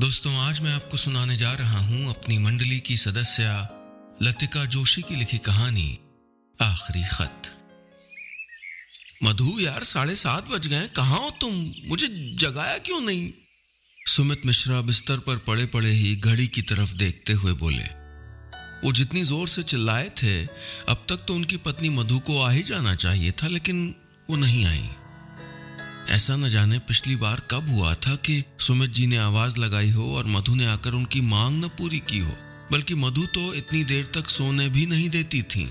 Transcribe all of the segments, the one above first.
दोस्तों, आज मैं आपको सुनाने जा रहा हूं अपनी मंडली की सदस्य लतिका जोशी की लिखी कहानी आखिरी खत। मधु यार, 7:30 बज गए, कहाँ हो तुम? मुझे जगाया क्यों नहीं? सुमित मिश्रा बिस्तर पर पड़े पड़े ही घड़ी की तरफ देखते हुए बोले। वो जितनी जोर से चिल्लाए थे, अब तक तो उनकी पत्नी मधु को आ ही जाना चाहिए था, लेकिन वो नहीं आई। ऐसा न जाने पिछली बार कब हुआ था कि सुमित जी ने आवाज लगाई हो और मधु ने आकर उनकी मांग न पूरी की हो, बल्कि मधु तो इतनी देर तक सोने भी नहीं देती थीं।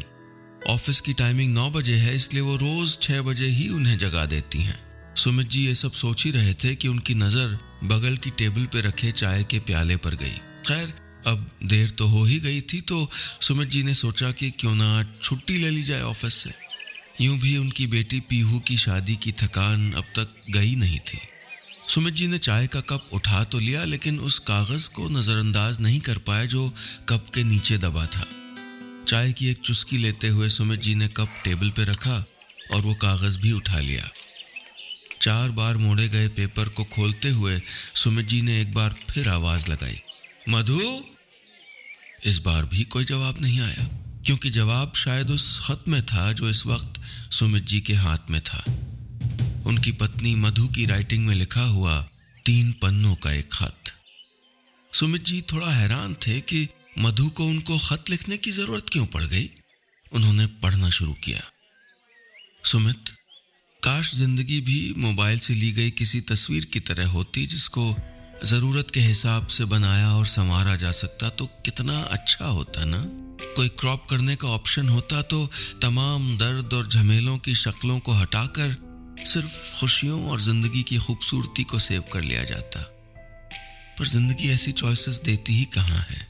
ऑफिस की टाइमिंग 9 बजे है, इसलिए वो रोज 6 बजे ही उन्हें जगा देती हैं। सुमित जी ये सब सोच ही रहे थे कि उनकी नजर बगल की टेबल पे रखे चाय के प्याले पर गई। खैर, अब देर तो हो ही गई थी, तो सुमित जी ने सोचा कि क्यों ना आज छुट्टी ले ली जाए ऑफिस से। यूं भी उनकी बेटी पीहू की शादी की थकान अब तक गई नहीं थी। सुमित जी ने चाय का कप उठा तो लिया, लेकिन उस कागज को नजरअंदाज नहीं कर पाए जो कप के नीचे दबा था। चाय की एक चुस्की लेते हुए सुमित जी ने कप टेबल पे रखा और वो कागज भी उठा लिया। 4 बार मोड़े गए पेपर को खोलते हुए सुमित जी ने एक बार फिर आवाज लगाई, मधु। इस बार भी कोई जवाब नहीं आया, क्योंकि जवाब शायद उस खत में था जो इस वक्त सुमित जी के हाथ में था। उनकी पत्नी मधु की राइटिंग में लिखा हुआ 3 पन्नों का एक खत। सुमित जी थोड़ा हैरान थे कि मधु को उनको खत लिखने की जरूरत क्यों पड़ गई। उन्होंने पढ़ना शुरू किया। सुमित, काश जिंदगी भी मोबाइल से ली गई किसी तस्वीर की तरह होती, जिसको जरूरत के हिसाब से बनाया और संवारा जा सकता तो कितना अच्छा होता ना। कोई क्रॉप करने का ऑप्शन होता तो तमाम दर्द और झमेलों की शक्लों को हटाकर सिर्फ खुशियों और जिंदगी की खूबसूरती को सेव कर लिया जाता। पर जिंदगी ऐसी चॉइसेस देती ही कहाँ है।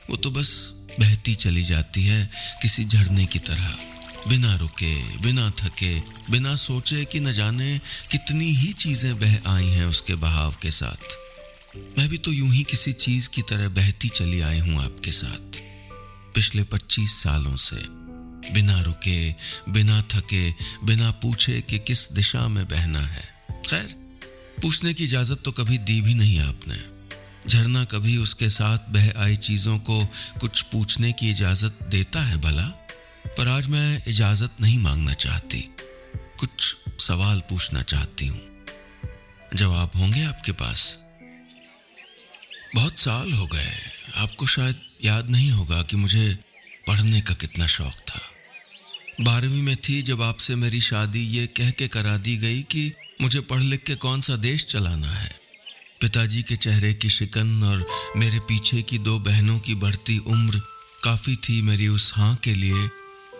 वो तो बस बहती चली जाती है किसी झरने की तरह, बिना रुके, बिना थके, बिना सोचे कि न जाने कितनी ही चीजें बह आई हैं उसके बहाव के साथ। मैं भी तो यूं ही किसी चीज की तरह बहती चली आई हूं आपके साथ पिछले 25 सालों से, बिना रुके, बिना थके, बिना पूछे कि किस दिशा में बहना है। खैर, पूछने की इजाजत तो कभी दी भी नहीं आपने। झरना कभी उसके साथ बह आई चीजों को कुछ पूछने की इजाजत देता है भला? पर आज मैं इजाजत नहीं मांगना चाहती, कुछ सवाल पूछना चाहती हूं। जवाब होंगे आपके पास? बहुत साल हो गए, आपको शायद याद नहीं होगा कि मुझे पढ़ने का कितना शौक था। 12वीं में थी जब आपसे मेरी शादी ये कह के करा दी गई कि मुझे पढ़ लिख के कौन सा देश चलाना है। पिताजी के चेहरे की शिकन और मेरे पीछे की 2 बहनों की बढ़ती उम्र काफी थी मेरी उस हाँ के लिए,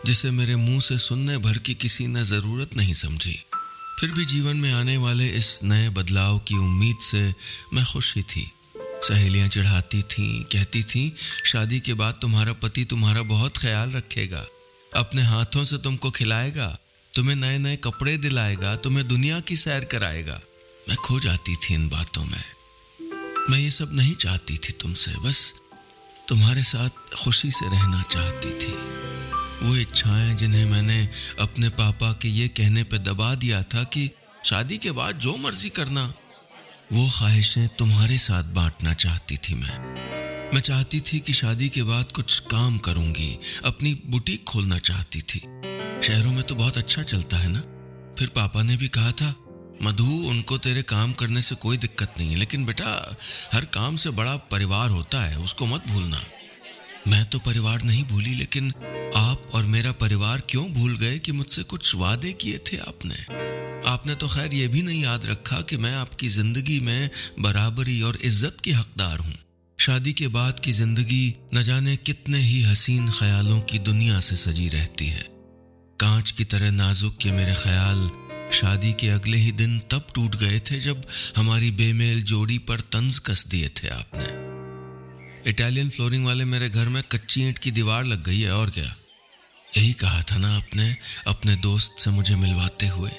जिसे मेरे मुंह से सुनने भर की किसी ने जरूरत नहीं समझी। फिर भी जीवन में आने वाले इस नए बदलाव की उम्मीद से मैं खुश ही थी। सहेलियां चिढ़ाती थीं, कहती थीं, शादी के बाद तुम्हारा पति तुम्हारा बहुत ख्याल रखेगा, अपने हाथों से तुमको खिलाएगा, तुम्हें नए नए कपड़े दिलाएगा, तुम्हें दुनिया की सैर कराएगा। मैं खो जाती थी इन बातों में। मैं ये सब नहीं चाहती थी तुमसे, बस तुम्हारे साथ खुशी से रहना चाहती थी। वो इच्छाएं जिन्हें मैंने अपने पापा के ये कहने पे दबा दिया था कि शादी के बाद जो मर्जी करना, वो ख्वाहिशें तुम्हारे साथ बांटना चाहती थी मैं चाहती थी कि शादी के बाद कुछ काम करूंगी, अपनी बुटीक खोलना चाहती थी। शहरों में तो बहुत अच्छा चलता है ना। फिर पापा ने भी कहा था, मधु, उनको तेरे काम करने से कोई दिक्कत नहीं है, लेकिन बेटा हर काम से बड़ा परिवार होता है, उसको मत भूलना। मैं तो परिवार नहीं भूली, लेकिन आप और मेरा परिवार क्यों भूल गए कि मुझसे कुछ वादे किए थे आपने तो खैर ये भी नहीं याद रखा कि मैं आपकी जिंदगी में बराबरी और इज्जत की हकदार हूँ। शादी के बाद की जिंदगी न जाने कितने ही हसीन ख्यालों की दुनिया से सजी रहती है। कांच की तरह नाजुक ये मेरे ख्याल शादी के अगले ही दिन तब टूट गए थे जब हमारी बेमेल जोड़ी पर तंज कस दिए थे आपने। इटालियन फ्लोरिंग वाले मेरे घर में कच्ची ईंट की दीवार लग गई है, और क्या। यही कहा था ना आपने अपने दोस्त से मुझे मिलवाते हुए।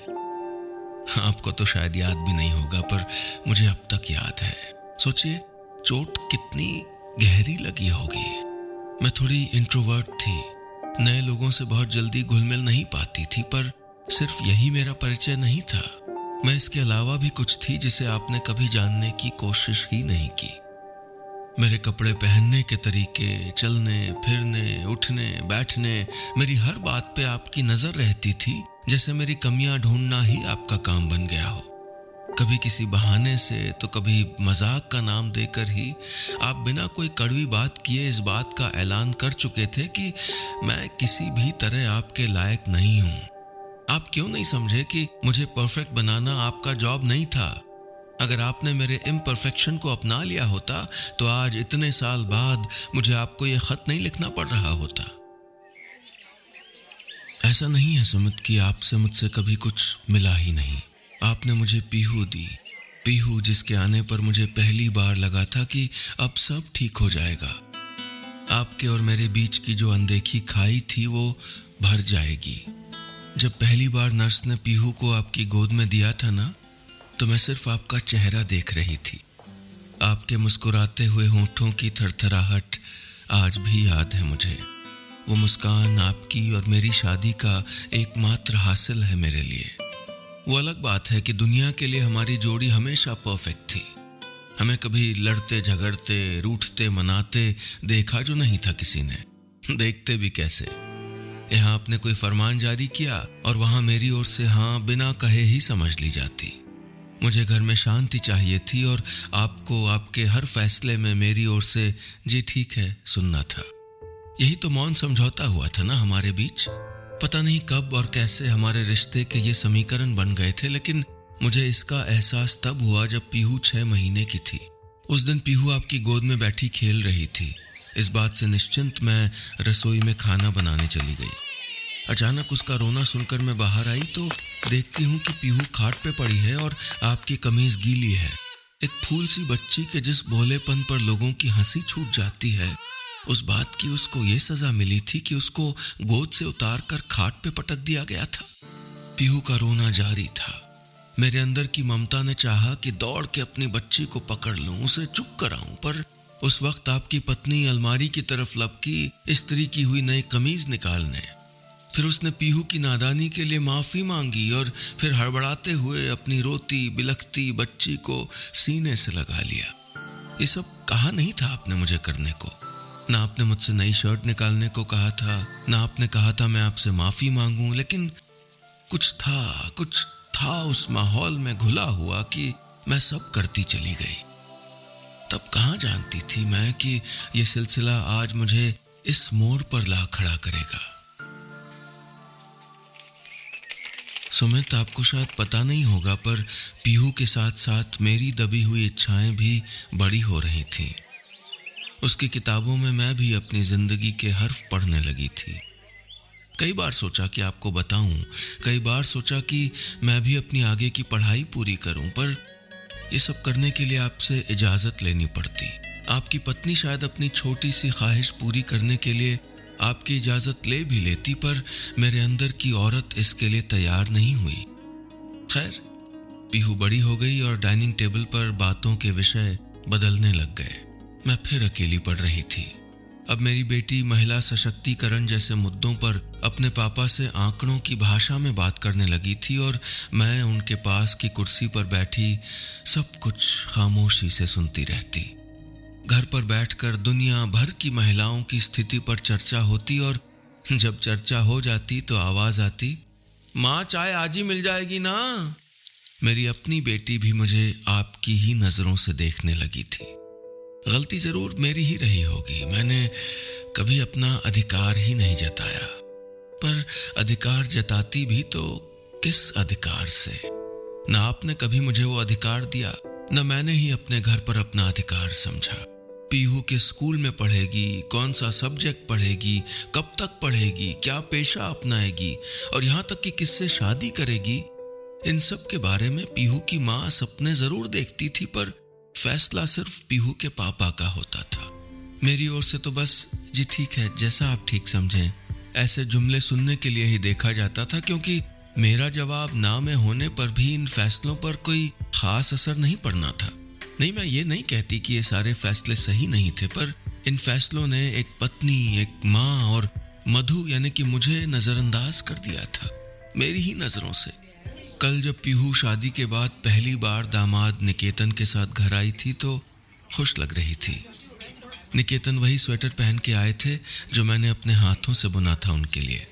आपको तो शायद याद भी नहीं होगा, पर मुझे अब तक याद है। सोचिए, चोट कितनी गहरी लगी होगी। मैं थोड़ी इंट्रोवर्ट थी, नए लोगों से बहुत जल्दी घुल मिल नहीं पाती थी, पर सिर्फ यही मेरा परिचय नहीं था। मैं इसके अलावा भी कुछ थी जिसे आपने कभी जानने की कोशिश ही नहीं की। मेरे कपड़े पहनने के तरीके, चलने फिरने, उठने बैठने, मेरी हर बात पे आपकी नजर रहती थी, जैसे मेरी कमियां ढूंढना ही आपका काम बन गया हो। कभी किसी बहाने से तो कभी मजाक का नाम देकर ही आप बिना कोई कड़वी बात किए इस बात का ऐलान कर चुके थे कि मैं किसी भी तरह आपके लायक नहीं हूं। आप क्यों नहीं समझे कि मुझे परफेक्ट बनाना आपका जॉब नहीं था? अगर आपने मेरे इम्परफेक्शन को अपना लिया होता तो आज इतने साल बाद मुझे आपको यह खत नहीं लिखना पड़ रहा होता। ऐसा नहीं है सुमित कि आपसे मुझसे कभी कुछ मिला ही नहीं। आपने मुझे पीहू दी, पीहू जिसके आने पर मुझे पहली बार लगा था कि अब सब ठीक हो जाएगा। आपके और मेरे बीच की जो अनदेखी खाई थी वो भर जाएगी। जब पहली बार नर्स ने पीहू को आपकी गोद में दिया था ना, तो मैं सिर्फ आपका चेहरा देख रही थी। आपके मुस्कुराते हुए होंठों की थरथराहट आज भी याद है मुझे। वो मुस्कान आपकी और मेरी शादी का एकमात्र हासिल है मेरे लिए। वो अलग बात है कि दुनिया के लिए हमारी जोड़ी हमेशा परफेक्ट थी। हमें कभी लड़ते झगड़ते, रूठते मनाते देखा जो नहीं था किसी ने। देखते भी कैसे। यहाँ आपने कोई फरमान जारी किया और वहां मेरी ओर से हाँ बिना कहे ही समझ ली जाती। मुझे घर में शांति चाहिए थी और आपको आपके हर फैसले में मेरी ओर से जी ठीक है सुनना था। यही तो मौन समझौता हुआ था ना हमारे बीच। पता नहीं कब और कैसे हमारे रिश्ते के ये समीकरण बन गए थे, लेकिन मुझे इसका एहसास तब हुआ जब पीहू 6 महीने की थी। उस दिन पीहू आपकी गोद में बैठी खेल रही थी। इस बात से निश्चिंत मैं रसोई में खाना बनाने चली गई। अचानक उसका रोना सुनकर मैं बाहर आई तो देखती हूँ कि पीहू खाट पे पड़ी है और आपकी कमीज गीली है। एक फूल सी बच्ची के जिस भोलेपन पर लोगों की हंसी छूट जाती है, उस बात की उसको ये सजा मिली थी कि उसको गोद से उतारकर खाट पे पटक दिया गया था। पीहू का रोना जारी था। मेरे अंदर की ममता ने चाहा कि दौड़ के अपनी बच्ची को पकड़ लूं, उसे चुप कराऊं, पर उस वक्त आपकी पत्नी अलमारी की तरफ लपकी इस्त्री की हुई नई कमीज निकालने। फिर उसने पीहू की नादानी के लिए माफी मांगी और फिर हड़बड़ाते हुए अपनी रोती बिलखती बच्ची को सीने से लगा लिया। ये सब कहा नहीं था आपने मुझे करने को। ना आपने मुझसे नई शर्ट निकालने को कहा था, ना आपने कहा था मैं आपसे माफी मांगूं, लेकिन कुछ था उस माहौल में घुला हुआ कि मैं सब करती चली गई। तब कहां जानती थी मैं कि यह सिलसिला आज मुझे इस मोड़ पर ला खड़ा करेगा। सुमित, आपको शायद पता नहीं होगा, पर पीहू के साथ साथ मेरी दबी हुई इच्छाएं भी बड़ी हो रही थीं। उसकी किताबों में मैं भी अपनी जिंदगी के हर्फ पढ़ने लगी थी। कई बार सोचा कि आपको बताऊं, कई बार सोचा कि मैं भी अपनी आगे की पढ़ाई पूरी करूं, पर यह सब करने के लिए आपसे इजाजत लेनी पड़ती। आपकी पत्नी शायद अपनी छोटी सी ख्वाहिश पूरी करने के लिए आपकी इजाजत ले भी लेती, पर मेरे अंदर की औरत इसके लिए तैयार नहीं हुई। खैर, पीहू बड़ी हो गई और डाइनिंग टेबल पर बातों के विषय बदलने लग गए। मैं फिर अकेली पड़ रही थी। अब मेरी बेटी महिला सशक्तिकरण जैसे मुद्दों पर अपने पापा से आंकड़ों की भाषा में बात करने लगी थी और मैं उनके पास की कुर्सी पर बैठी सब कुछ खामोशी से सुनती रहती। घर पर बैठकर दुनिया भर की महिलाओं की स्थिति पर चर्चा होती और जब चर्चा हो जाती तो आवाज आती, माँ चाय आज ही मिल जाएगी ना। मेरी अपनी बेटी भी मुझे आपकी ही नजरों से देखने लगी थी। गलती जरूर मेरी ही रही होगी। मैंने कभी अपना अधिकार ही नहीं जताया, पर अधिकार जताती भी तो किस अधिकार से? ना आपने कभी मुझे वो अधिकार दिया, न मैंने ही अपने घर पर अपना अधिकार समझा। पीहू के स्कूल में पढ़ेगी, कौन सा सब्जेक्ट पढ़ेगी, कब तक पढ़ेगी, क्या पेशा अपनाएगी और यहाँ तक कि किससे शादी करेगी, इन सब के बारे में पीहू की माँ सपने जरूर देखती थी, पर फैसला सिर्फ पीहू के पापा का होता था। मेरी ओर से तो बस जी ठीक है, जैसा आप ठीक समझें, ऐसे जुमले सुनने के लिए ही देखा जाता था, क्योंकि मेरा जवाब ना में होने पर भी इन फैसलों पर कोई खास असर नहीं पड़ना था। नहीं, मैं ये नहीं कहती कि ये सारे फैसले सही नहीं थे, पर इन फैसलों ने एक पत्नी, एक माँ और मधु यानी कि मुझे नजरअंदाज कर दिया था मेरी ही नजरों से। कल जब पीहू शादी के बाद पहली बार दामाद निकेतन के साथ घर आई थी तो खुश लग रही थी। निकेतन वही स्वेटर पहन के आए थे जो मैंने अपने हाथों से बुना था उनके लिए।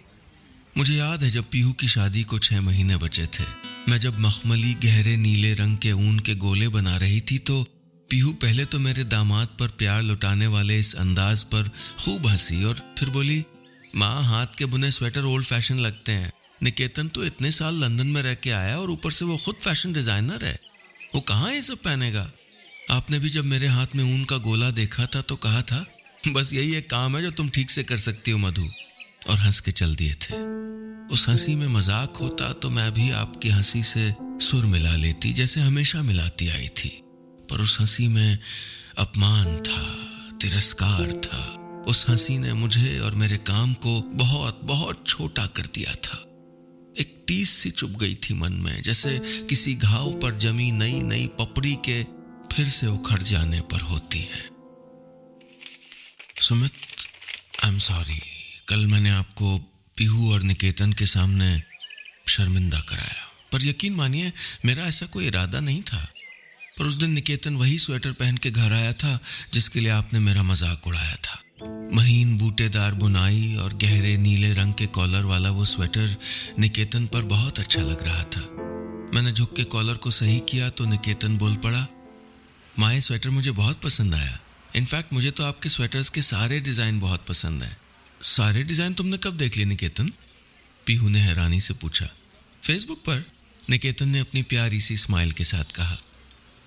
मुझे याद है जब पीहू की शादी को 6 महीने बचे थे, मैं जब मखमली गहरे नीले रंग के ऊन के गोले बना रही थी तो पीहू पहले तो मेरे दामाद पर प्यार लुटाने वाले इस अंदाज पर खूब हंसी और फिर बोली, माँ हाथ के बुने स्वेटर ओल्ड फैशन लगते हैं। निकेतन तो इतने साल लंदन में रह के आया और ऊपर से वो खुद फैशन डिजाइनर है, वो कहाँ ये सब पहनेगा। आपने भी जब मेरे हाथ में ऊन का गोला देखा था तो कहा था बस यही एक काम है जो तुम ठीक से कर सकती हो मधु, और हंस के चल दिए थे। उस हंसी में मजाक होता तो मैं भी आपकी हंसी से सुर मिला लेती जैसे हमेशा मिलाती आई थी, पर उस हंसी में अपमान था, तिरस्कार था। उस हंसी ने मुझे और मेरे काम को बहुत बहुत छोटा कर दिया था। एक टीस सी चुभ गई थी मन में, जैसे किसी घाव पर जमी नई नई पपड़ी के फिर से उखड़ जाने पर होती है। सुमित, आई एम सॉरी, कल मैंने आपको पीहू और निकेतन के सामने शर्मिंदा कराया, पर यकीन मानिए मेरा ऐसा कोई इरादा नहीं था। पर उस दिन निकेतन वही स्वेटर पहन के घर आया था जिसके लिए आपने मेरा मजाक उड़ाया था। महीन बूटेदार बुनाई और गहरे नीले रंग के कॉलर वाला वो स्वेटर निकेतन पर बहुत अच्छा लग रहा था। मैंने झुक के कॉलर को सही किया तो निकेतन बोल पड़ा, माँ ये स्वेटर मुझे बहुत पसंद आया। इनफैक्ट मुझे तो आपके स्वेटर्स के सारे डिजाइन बहुत पसंद है। सारे डिजाइन तुमने कब देख लिए निकेतन? पीहू ने हैरानी से पूछा। फेसबुक पर, निकेतन ने अपनी प्यारी सी स्माइल के साथ कहा।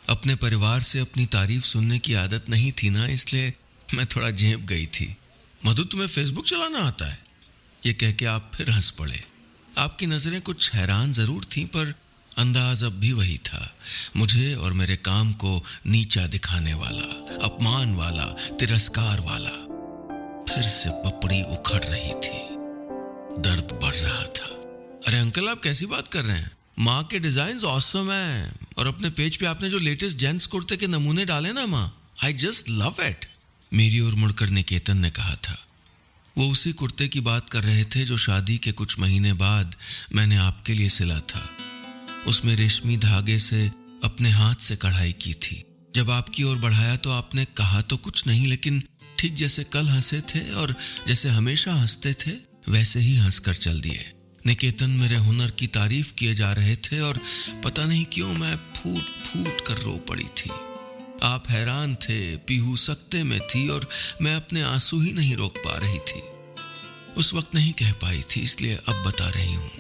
अपने परिवार से अपनी तारीफ सुनने की आदत नहीं थी ना, इसलिए मैं थोड़ा झेप गई थी। मधु तुम्हें फेसबुक चलाना आता है? ये कह के आप फिर हंस पड़े। आपकी नजरें कुछ हैरान जरूर थीं पर अंदाज अब भी वही था, मुझे और मेरे काम को नीचा दिखाने वाला, अपमान वाला, तिरस्कार वाला। फिर से पपड़ी उखड़ रही थी, दर्द बढ़ रहा था। अरे अंकल आप कैसी बात कर रहे हैं? माँ के डिजाइन ऑसम हैं, और अपने पेज पे आपने जो लेटेस्ट जेंट्स कुर्ते के नमूने डाले ना माँ, आई जस्ट लव इट। मेरी ओर मुड़कर निकेतन ने कहा था। वो उसी कुर्ते की बात कर रहे थे जो शादी के कुछ महीने बाद मैंने आपके लिए सिला था। उसमें रेशमी धागे से अपने हाथ से कढ़ाई की थी। जब आपकी ओर बढ़ाया तो आपने कहा तो कुछ नहीं, लेकिन ठीक जैसे कल हंसे थे और जैसे हमेशा हंसते थे वैसे ही हंसकर चल दिए। निकेतन मेरे हुनर की तारीफ किए जा रहे थे और पता नहीं क्यों मैं फूट फूट कर रो पड़ी थी। आप हैरान थे, पीहू सकते में थी और मैं अपने आंसू ही नहीं रोक पा रही थी। उस वक्त नहीं कह पाई थी, इसलिए अब बता रही हूँ।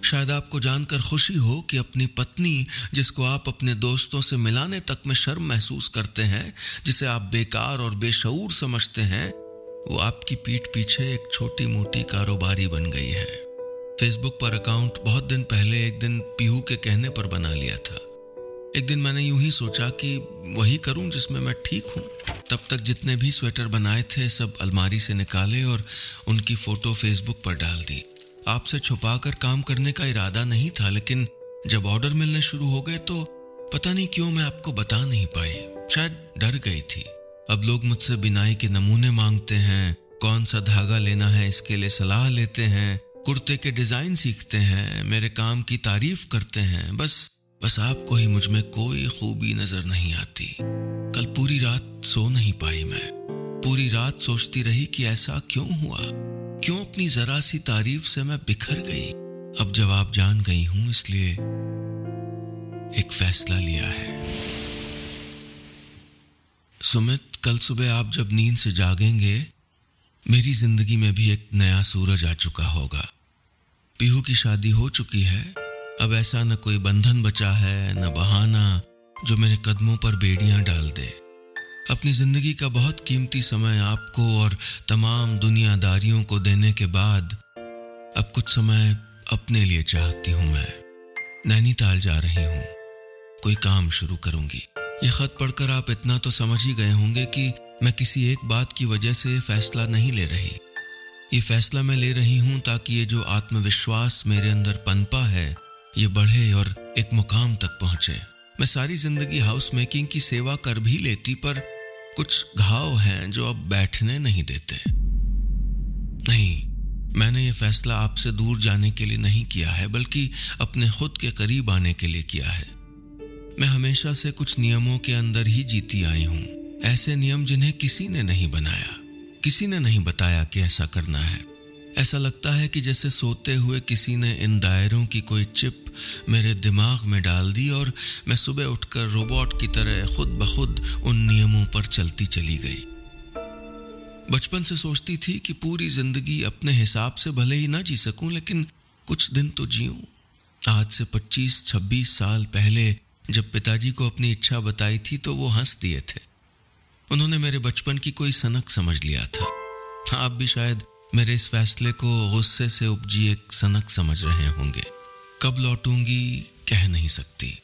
शायद आपको जानकर खुशी हो कि अपनी पत्नी, जिसको आप अपने दोस्तों से मिलाने तक में शर्म महसूस करते हैं, जिसे आप बेकार और बेशऊर समझते हैं, वो आपकी पीठ पीछे एक छोटी मोटी कारोबारी बन गई है। फेसबुक पर अकाउंट बहुत दिन पहले एक दिन पीहू के कहने पर बना लिया था। एक दिन मैंने यूं ही सोचा कि वही करूं जिसमें मैं ठीक हूं। तब तक जितने भी स्वेटर बनाए थे सब अलमारी से निकाले और उनकी फोटो फेसबुक पर डाल दी। आपसे छुपाकर काम करने का इरादा नहीं था, लेकिन जब ऑर्डर मिलने शुरू हो गए तो पता नहीं क्यों मैं आपको बता नहीं पाई। शायद डर गई थी। अब लोग मुझसे बिनाई के नमूने मांगते हैं, कौन सा धागा लेना है इसके लिए सलाह लेते हैं, कुर्ते के डिजाइन सीखते हैं, मेरे काम की तारीफ करते हैं। बस आपको ही मुझ में कोई खूबी नजर नहीं आती। कल पूरी रात सो नहीं पाई मैं। पूरी रात सोचती रही कि ऐसा क्यों हुआ, क्यों अपनी जरा सी तारीफ से मैं बिखर गई। अब जवाब जान गई हूं, इसलिए एक फैसला लिया है। सुमित, कल सुबह आप जब नींद से जागेंगे, मेरी जिंदगी में भी एक नया सूरज आ चुका होगा। पीहू की शादी हो चुकी है। अब ऐसा न कोई बंधन बचा है, न बहाना जो मेरे कदमों पर बेड़ियां डाल दे। अपनी जिंदगी का बहुत कीमती समय आपको और तमाम दुनियादारियों को देने के बाद अब कुछ समय अपने लिए चाहती हूं। मैं नैनीताल जा रही हूं, कोई काम शुरू करूंगी। यह खत पढ़कर आप इतना तो समझ ही गए होंगे कि मैं किसी एक बात की वजह से फैसला नहीं ले रही। ये फैसला मैं ले रही हूं ताकि ये जो आत्मविश्वास मेरे अंदर पनपा है ये बढ़े और एक मुकाम तक पहुंचे। मैं सारी जिंदगी हाउस मेकिंग की सेवा कर भी लेती, पर कुछ घाव हैं जो अब बैठने नहीं देते। नहीं, मैंने ये फैसला आपसे दूर जाने के लिए नहीं किया है, बल्कि अपने खुद के करीब आने के लिए किया है। मैं हमेशा से कुछ नियमों के अंदर ही जीती आई हूं। ऐसे नियम जिन्हें किसी ने नहीं बनाया, किसी ने नहीं बताया कि ऐसा करना है। ऐसा लगता है कि जैसे सोते हुए किसी ने इन दायरों की कोई चिप मेरे दिमाग में डाल दी और मैं सुबह उठकर रोबोट की तरह खुद ब खुद उन नियमों पर चलती चली गई। बचपन से सोचती थी कि पूरी जिंदगी अपने हिसाब से भले ही ना जी सकूं, लेकिन कुछ दिन तो जीऊं। आज से 25-26 साल पहले जब पिताजी को अपनी इच्छा बताई थी तो वो हंस दिए थे। उन्होंने मेरे बचपन की कोई सनक समझ लिया था। आप भी शायद मेरे इस फैसले को गुस्से से उपजी एक सनक समझ रहे होंगे। कब लौटूंगी कह नहीं सकती,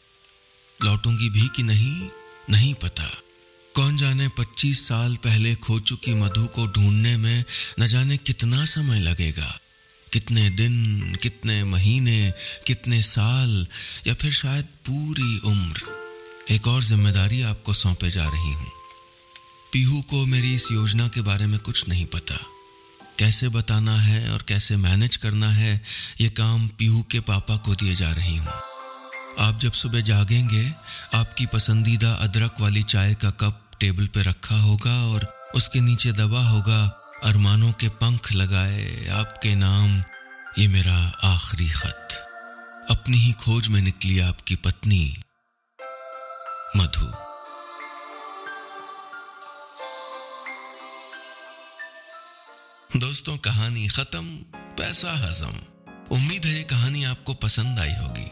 लौटूंगी भी कि नहीं पता। कौन जाने 25 साल पहले खो चुकी मधु को ढूंढने में न जाने कितना समय लगेगा, कितने दिन, कितने महीने, कितने साल, या फिर शायद पूरी उम्र। एक और जिम्मेदारी आपको सौंपे जा रही हूं। पीहू को मेरी इस योजना के बारे में कुछ नहीं पता। कैसे बताना है और कैसे मैनेज करना है, ये काम पीहू के पापा को दिए जा रही हूं। आप जब सुबह जागेंगे, आपकी पसंदीदा अदरक वाली चाय का कप टेबल पे रखा होगा और उसके नीचे दबा होगा अरमानों के पंख लगाए आपके नाम, ये मेरा आखिरी खत। अपनी ही खोज में निकली आपकी पत्नी मधु। दोस्तों, कहानी खत्म, पैसा हजम। उम्मीद है ये कहानी आपको पसंद आई होगी।